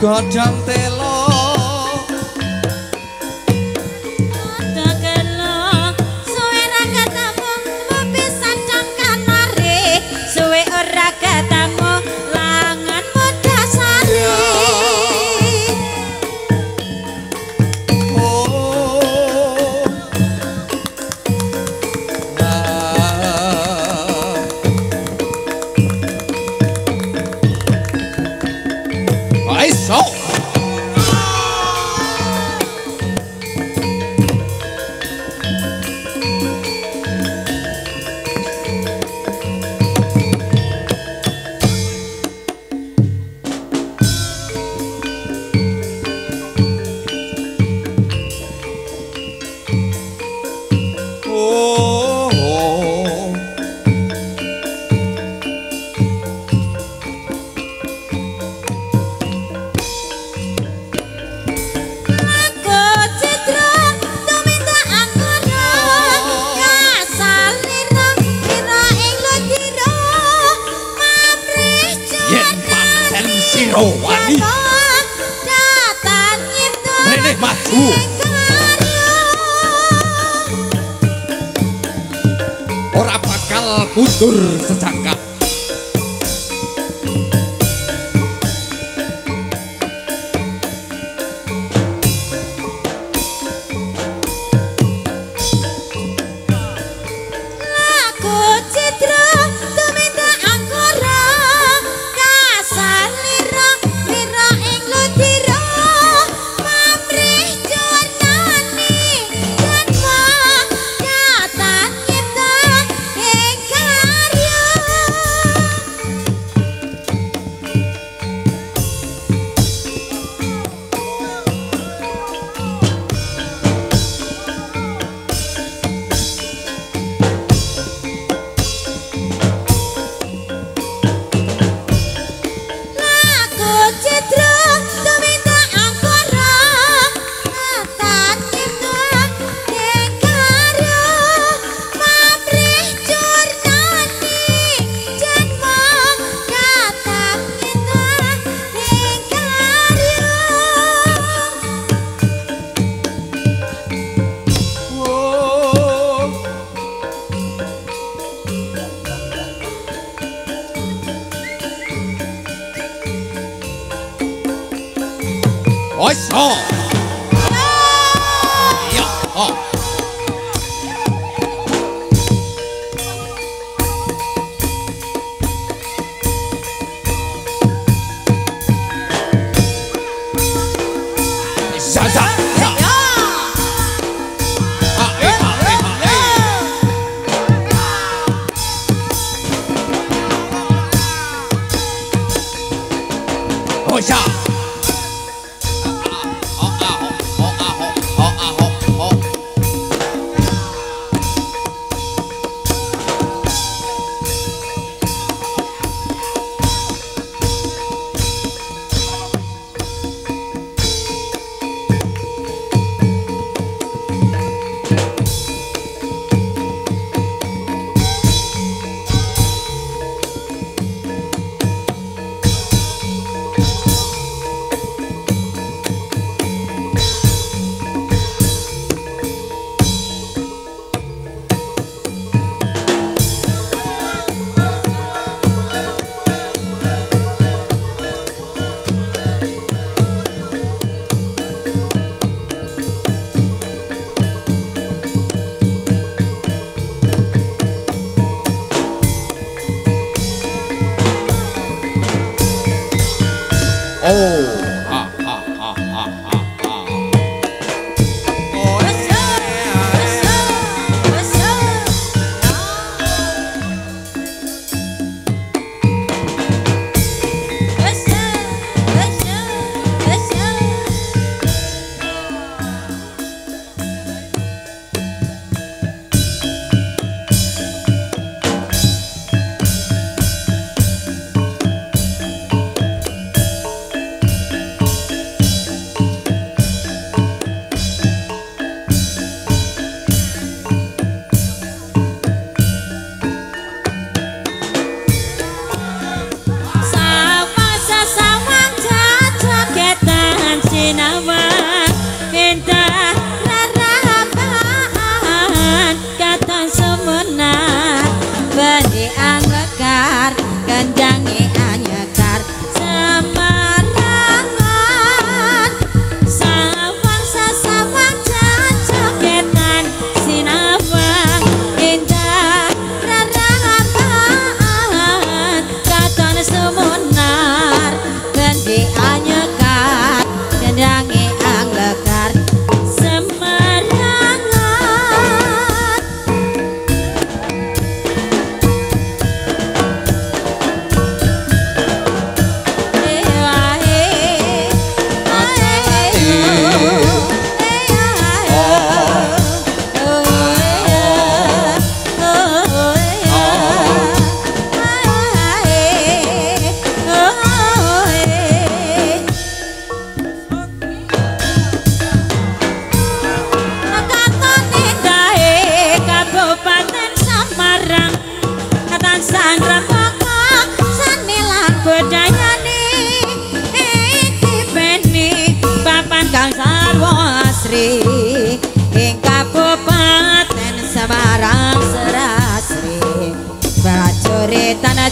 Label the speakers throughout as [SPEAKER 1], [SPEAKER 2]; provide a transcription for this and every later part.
[SPEAKER 1] godhong telo wani rene maju ora bakal mundur sejangkah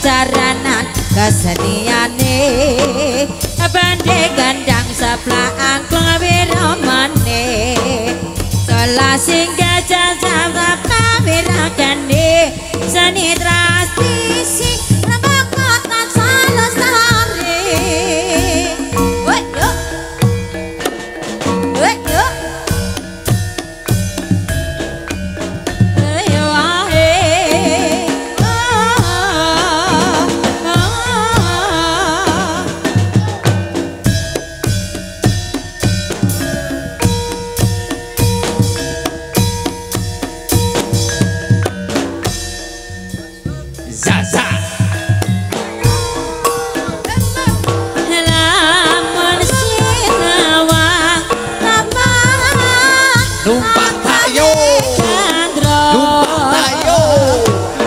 [SPEAKER 2] jaranan keseniane bandhe gandang sebelah angklung wiramane selah singgah jajam wiragane seni tradisi rembak kota salestari waduh waduh
[SPEAKER 1] Zaza
[SPEAKER 2] lamun sinawang
[SPEAKER 1] numpak tayo numpak tayo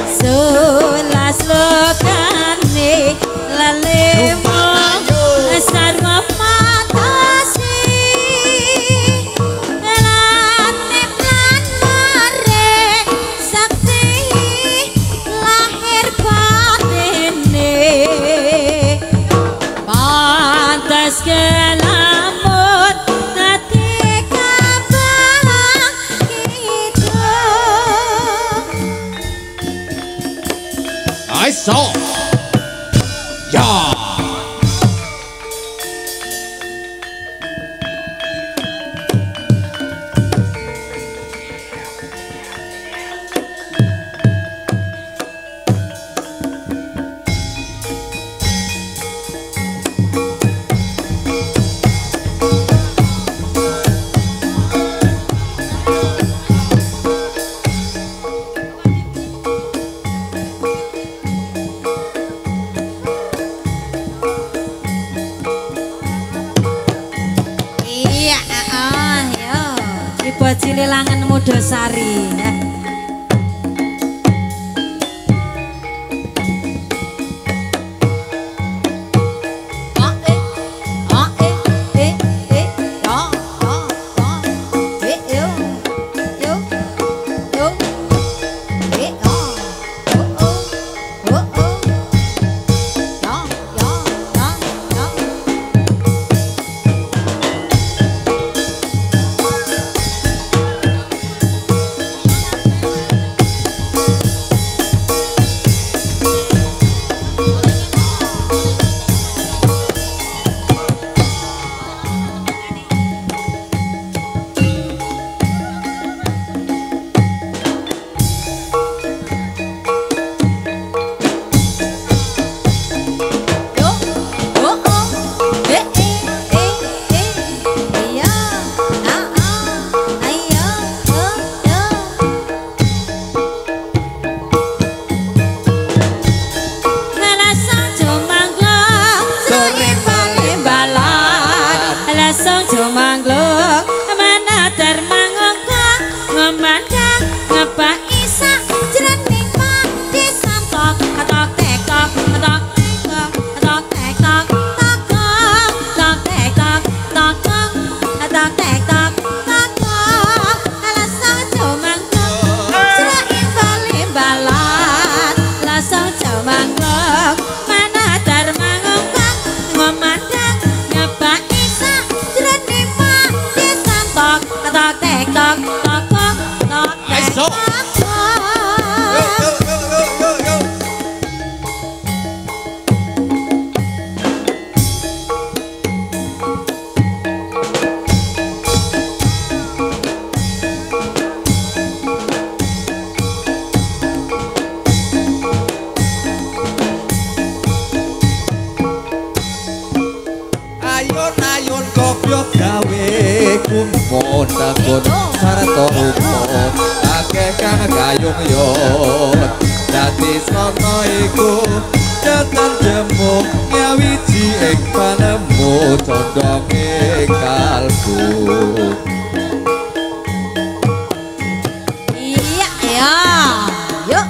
[SPEAKER 2] sulas lokane lalemo sarwa matasi lanip lan mare sakti lahir batine pantas kelamut dadi kabang kita
[SPEAKER 1] I saw ya
[SPEAKER 2] iya yo ibu Cililangan Mudosari
[SPEAKER 1] ayun kopyo gawe kumpul takut sarto umur akeh kang gayung yon dadi sono iku datang jemu nyawiji ing panemu condonge kalbu
[SPEAKER 2] iya ya yuk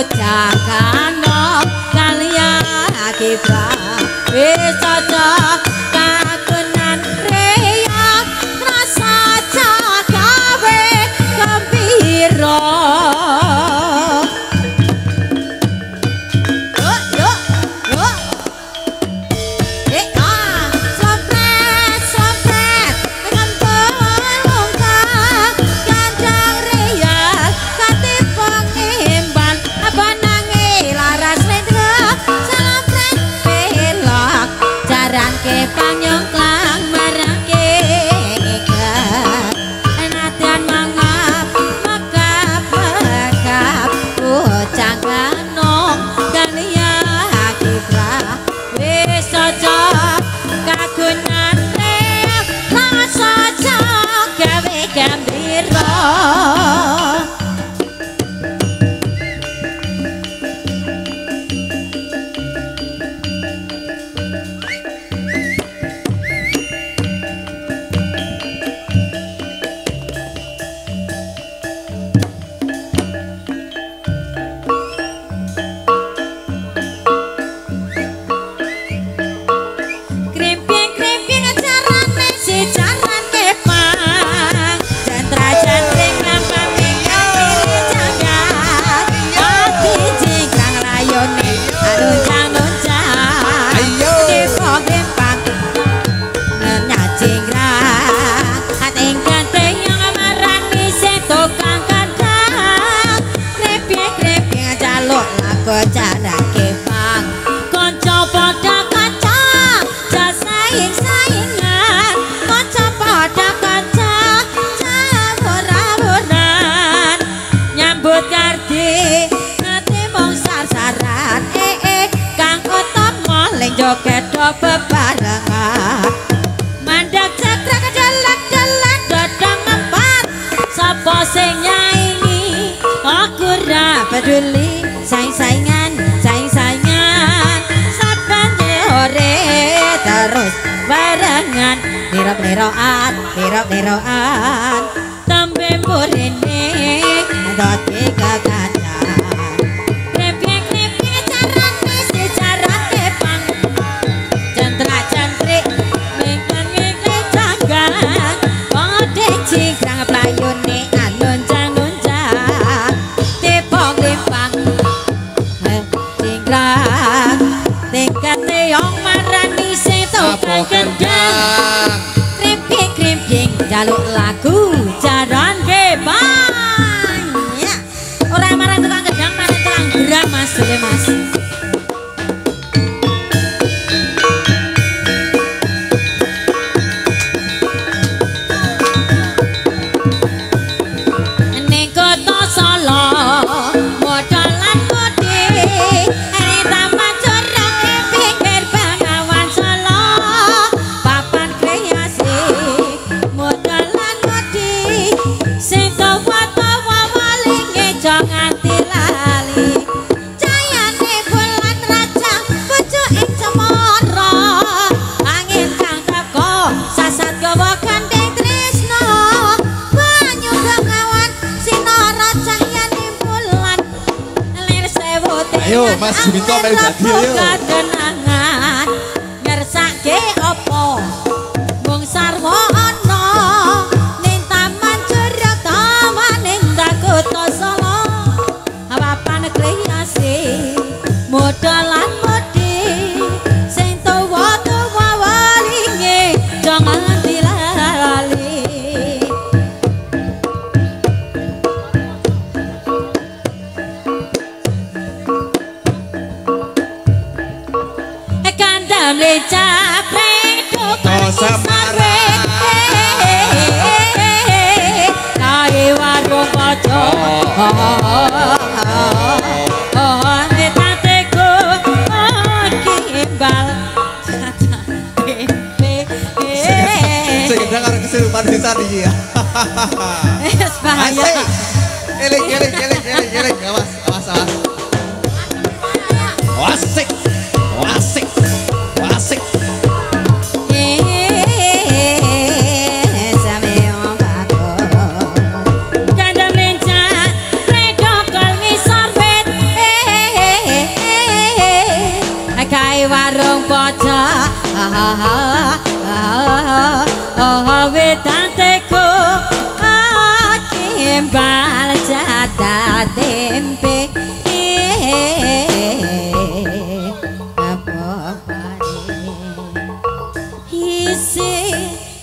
[SPEAKER 2] bocah kanom kalian akibat wis cocok kagunan reyang rasa gawe gembira panyong klang marake enatian mangap makap bocah kanong kania kibra wis cocok kagunan reyang rasa gawe gembira cara kepang konco pada kaca saing-saingan konco pada kaca cabur-aburan nyambut kardi nanti mong sar-saran kang otot moling joget do bebarengan mandak cetra kejelak-jelak dodong empat sapa sing nyaingi aku ra peduli saing-saingan saben ore terus barengan liro-liroan tembe murine dadi kekacan krepie-krepie carane si carane pang centra-centrik mingkang-mingkang janggan ode cingkrang playune anunjang-nunjang tepong limpang tingkat teong marani sing tukang gendang krimping jaluk lagu jaran gebang ya orang marah tukang gendang marah tukang gerang mas mas ning kota Solo modalan mode
[SPEAKER 1] ayo Mas Juminto melu dadi ayo
[SPEAKER 2] kenangan ngersake opo mung sarwa ana ning taman jero taman ning Kota Solo papan kreasi modalan mode sing tuwa-tuwa walinge jangan dilali capek tukang Semarang kae warung kaca netateku kimbal
[SPEAKER 1] sing gendang karo kesurupan desa iki ya
[SPEAKER 2] wis bahaya
[SPEAKER 1] eling awas wasik
[SPEAKER 2] wedan teko kimbal jatah tempe apa isi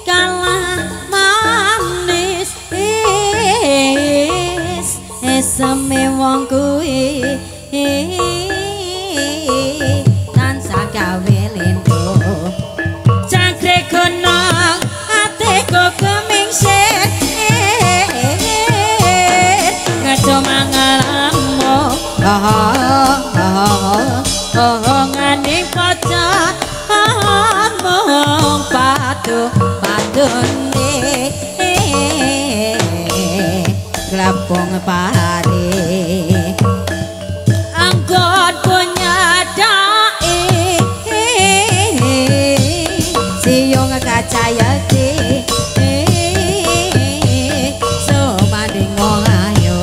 [SPEAKER 2] kalah manis seme wong kuwi tansah gawe lendo cangkre gunung atiku kemingsit ngaco mangalmu nganing kaca mung padune Lapong pare anggon punya dai siung kacaya ki so manding ayo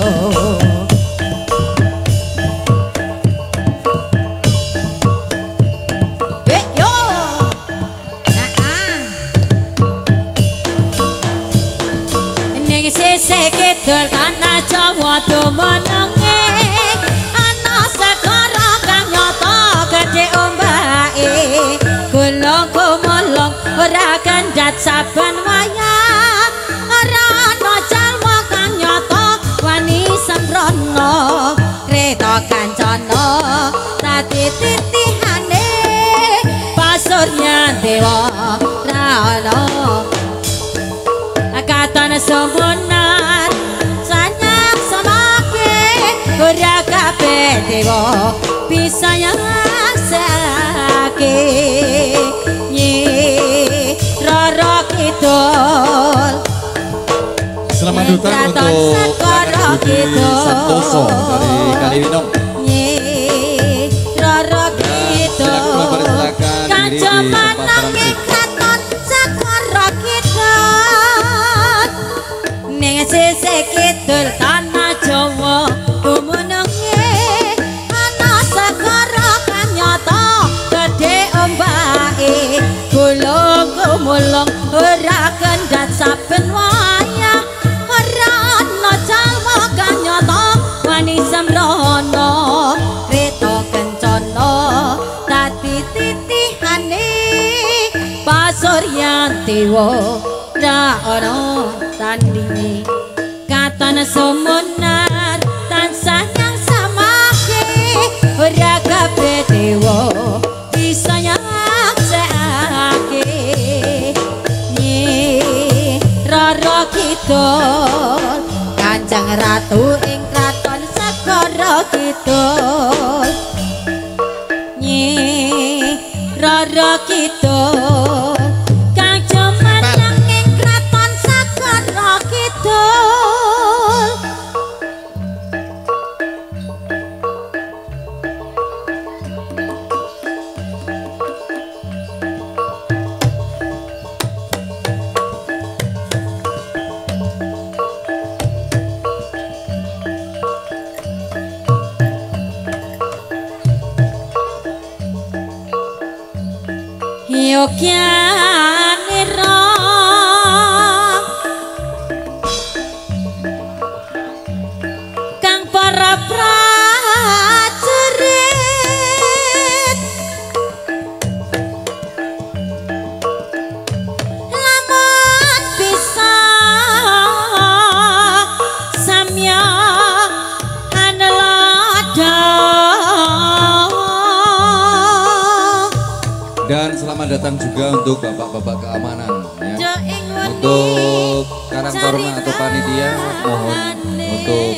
[SPEAKER 2] yo ning sese kidul tanah Jawa tumenenge ana segara kang nyata gedhe ombake gunung gumulung ora kendhat saben wayah ora ana jalma kang nyata wani sembrono kreta kancana dadi titihane pasurya dewa ra ana katon sumpunan sanyang samake ora kabeh dewa bisa nyaksake nyi rara kidul
[SPEAKER 1] selamat datang untuk Budi Santoso dari Kaliwinong
[SPEAKER 2] nyi rara kidul kancaman katon sakara kidul ning sisih kidul tanah Jawa tumenenge ana segara kang nyata gedhe ombake gulung gumulung ora kendhat saben wayah ora ana jalma kang nyata wani sembrono kreta kencana dadi titihane pasuryan dewa ra ana tandinge katon sumunar tansah yang samake ora kabeh dewa bisa nyaksekake nyi rara kidul Kanjeng Ratu ing kraton Segara Kidul nyi rara kidul kang jumeneng ing kraton Segara Kidul Yogyaniro kang para prajurit lamun bisa samya anelada.
[SPEAKER 1] Dan selamat datang juga untuk bapak-bapak keamanan ya. Untuk Karang Taruna atau panitia mohon untuk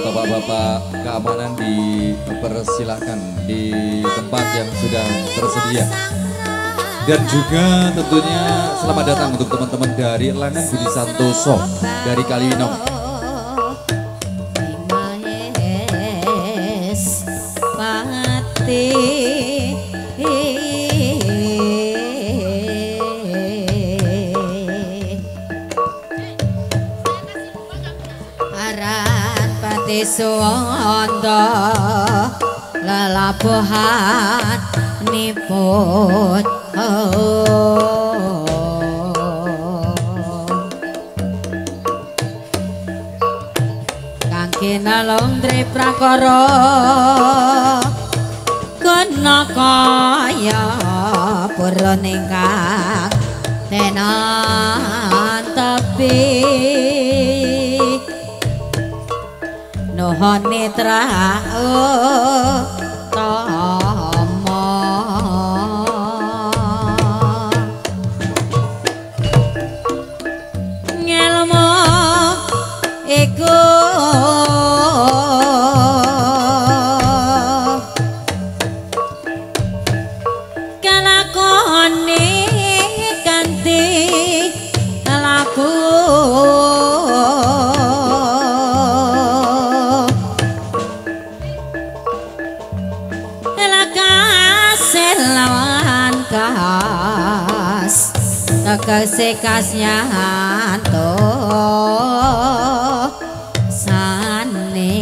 [SPEAKER 1] bapak-bapak keamanan dipersilahkan di tempat yang sudah tersedia. Dan juga tentunya selamat datang untuk teman-teman dari Langan Budi Santoso dari Kaliwinong.
[SPEAKER 2] Suwanda lelabuhan nipun nalondre prakara kena kaya purun ingkang tenan tepi nuhun mitra utama ngelmu iku kalakone kanthi laku lawan kas kesekasnya to sane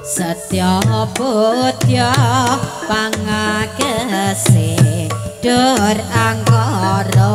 [SPEAKER 2] Satya putya pangakese dur angkara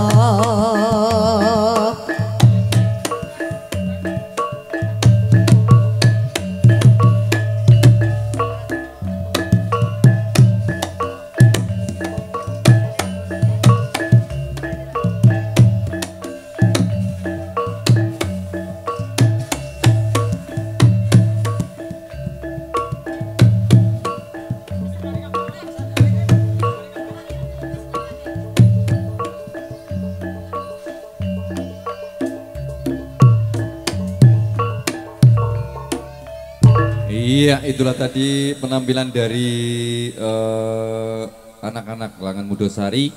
[SPEAKER 1] Iya, itulah tadi penampilan dari anak-anak Langan Mudosari.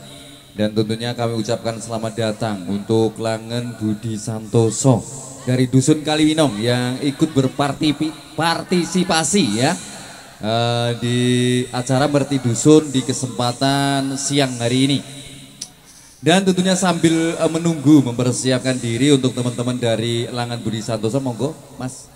[SPEAKER 1] Dan tentunya kami ucapkan selamat datang untuk Langan Budi Santoso dari Dusun Kaliwinong yang ikut berpartisipasi ya di acara Merti Dusun di kesempatan siang hari ini. Dan tentunya sambil menunggu mempersiapkan diri untuk teman-teman dari Langan Budi Santoso, monggo Mas.